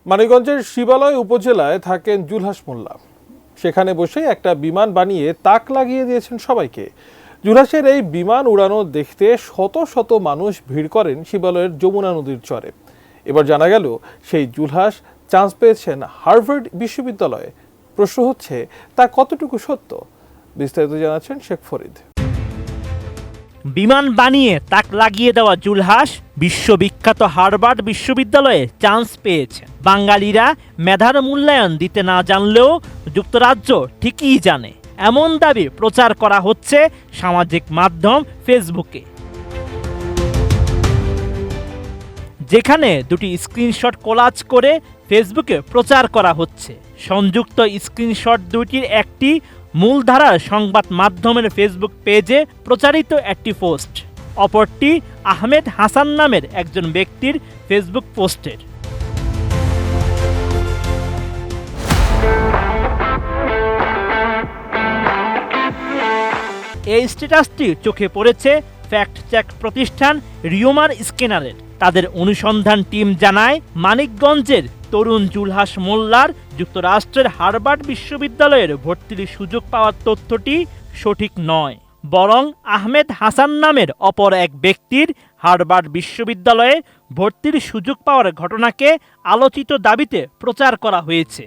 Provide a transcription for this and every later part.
মানিকগঞ্জের শিবালয় উপজেলায় থাকেন জুলহাস মোল্লা। সেখানে বসে একটা বিমান বানিয়ে তাক লাগিয়ে দিয়েছেন সবাইকে। জুলহাসের এই বিমান উড়ানো দেখতে শত শত মানুষ ভিড় করেন শিবালয়ের যমুনা নদীর চরে। এবার জানা গেল সেই জুলহাস চান্স পেয়েছেন হার্ভার্ড বিশ্ববিদ্যালয়ে। প্রশ্ন হচ্ছে তা কতটুকু সত্য? বিস্তারিত জানাচ্ছেন শেখ ফরিদ। বিমান বানিয়ে তাক লাগিয়ে দেওয়া জুলহাস বিশ্ববিখ্যাত হার্ভার্ড বিশ্ববিদ্যালয়ে চান্স পেয়েছেন। বাঙালিরা মেধার মূল্যায়ন দিতে না জানলেও যুক্তরাজ্য ঠিকই জানে, এমন দাবি প্রচার করা হচ্ছে সামাজিক মাধ্যম ফেসবুকে। যেখানে দুটি স্ক্রিনশট কোলাজ করে ফেসবুকে প্রচার করা হচ্ছে। সংযুক্ত স্ক্রিনশট দুটির একটি মূলধারার সংবাদ মাধ্যমের ফেসবুক পেজে প্রচারিত একটি পোস্ট, অপরটি আহমেদ হাসান নামের একজন ব্যক্তির ফেসবুক পোস্টের। এই স্ট্যাটাসটি চোখে পড়েছে ফ্যাক্ট চেক প্রতিষ্ঠান রিওমার স্ক্যানারের। তাদের অনুসন্ধান টিম জানায়, মানিকগঞ্জের তরুণ জুলহাস মোল্লার যুক্তরাষ্ট্রের হার্ভার্ড বিশ্ববিদ্যালয়ের ভর্তির সুযোগ পাওয়ার তথ্যটি সঠিক নয়, বরং আহমেদ হাসান নামের অপর এক ব্যক্তির হার্ভার্ড বিশ্ববিদ্যালয়ে ভর্তির সুযোগ পাওয়ার ঘটনাকে আলোচিত দাবিতে প্রচার করা হয়েছে।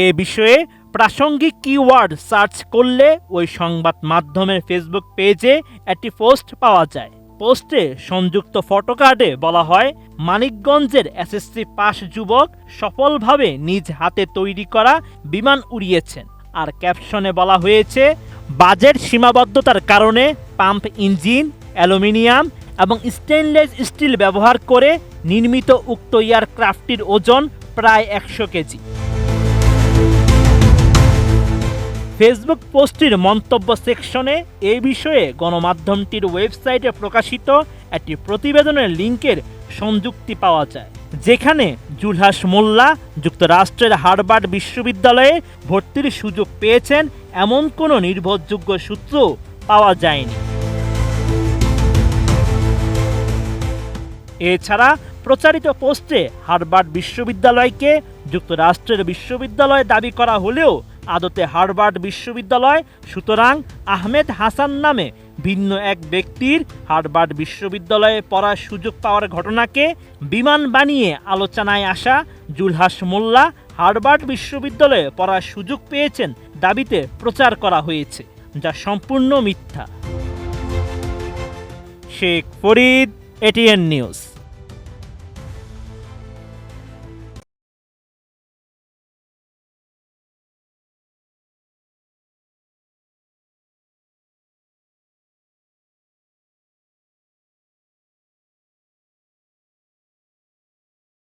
এ বিষয়ে প্রাসঙ্গিক কিওয়ার্ড সার্চ করলে ওই সংবাদ মাধ্যমের ফেসবুক পেজে একটি পোস্ট পাওয়া যায়। পোস্টে সংযুক্ত ফটোকার্ডে বলা হয়, মানিকগঞ্জের এসএসসি পাস যুবক সফলভাবে নিজ হাতে তৈরি করা বিমান উড়িয়েছেন। আর ক্যাপশনে বলা হয়েছে, বাজেট সীমাবদ্ধতার কারণে পাম্প ইঞ্জিন, অ্যালুমিনিয়াম এবং স্টেইনলেস স্টিল ব্যবহার করে নির্মিত উক্ত এয়ারক্রাফটটির ওজন প্রায় 100 কেজি। ফেসবুক পোস্টটির মন্তব্য সেকশনে এই বিষয়ে গণমাধ্যমটির ওয়েবসাইটে প্রকাশিত একটি প্রতিবেদনের লিঙ্কের সংযুক্তি পাওয়া যায়, যেখানে জুলহাস মোল্লা যুক্তরাষ্ট্রের হার্ভার্ড বিশ্ববিদ্যালয়ে ভর্তির সুযোগ পেয়েছেন এমন কোনো নির্ভরযোগ্য সূত্র পাওয়া যায়নি। এছাড়া প্রচারিত পোস্টে হার্ভার্ড বিশ্ববিদ্যালয়কে যুক্তরাষ্ট্রের বিশ্ববিদ্যালয় দাবি করা হলেও আদতে হার্ভার্ড বিশ্ববিদ্যালয়, সুতরাং আহমেদ হাসান নামে ভিন্ন এক ব্যক্তির হার্ভার্ড বিশ্ববিদ্যালয়ে পড়ার সুযোগ পাওয়ার ঘটনাকে বিমান বানিয়ে আলোচনায় আসা জুলহাস মোল্লা হার্ভার্ড বিশ্ববিদ্যালয়ে পড়ার সুযোগ পেয়েছেন দাবিতে প্রচার করা হয়েছে, যা সম্পূর্ণ মিথ্যা। Sheikh Farid, ATN news.